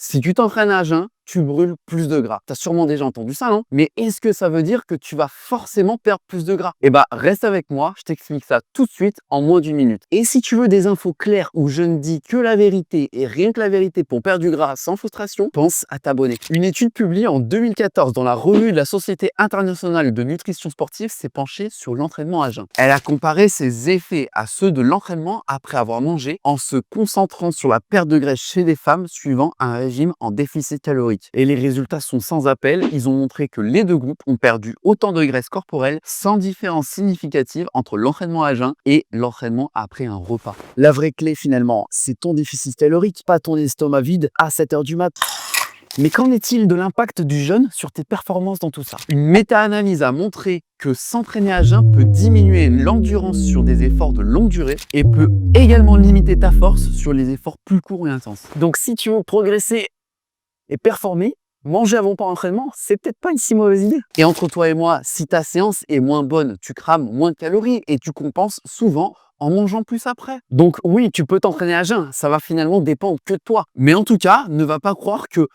Si tu t'entraînes à jeun, tu brûles plus de gras. Tu as sûrement déjà entendu ça, non? Mais est-ce que ça veut dire que tu vas forcément perdre plus de gras? Eh bah, reste avec moi, je t'explique ça tout de suite en moins d'une minute. Et si tu veux des infos claires où je ne dis que la vérité et rien que la vérité pour perdre du gras sans frustration, pense à t'abonner. Une étude publiée en 2014 dans la revue de la Société internationale de nutrition sportive s'est penchée sur l'entraînement à jeun. Elle a comparé ses effets à ceux de l'entraînement après avoir mangé en se concentrant sur la perte de graisse chez les femmes suivant un régime en déficit calorique. Et les résultats sont sans appel. Ils ont montré que les deux groupes ont perdu autant de graisse corporelle sans différence significative entre l'entraînement à jeun et l'entraînement après un repas. La vraie clé finalement, c'est ton déficit calorique, pas ton estomac vide à 7 heures du mat'. Mais qu'en est-il de l'impact du jeûne sur tes performances dans tout ça? Une méta-analyse a montré que s'entraîner à jeun peut diminuer l'endurance sur des efforts de longue durée et peut également limiter ta force sur les efforts plus courts et intenses. Donc si tu veux progresser et performer, manger avant ton entraînement, c'est peut-être pas une si mauvaise idée. Et entre toi et moi, si ta séance est moins bonne, tu crames moins de calories et tu compenses souvent en mangeant plus après. Donc oui, tu peux t'entraîner à jeun, ça va finalement dépendre que de toi. Mais en tout cas, ne va pas croire que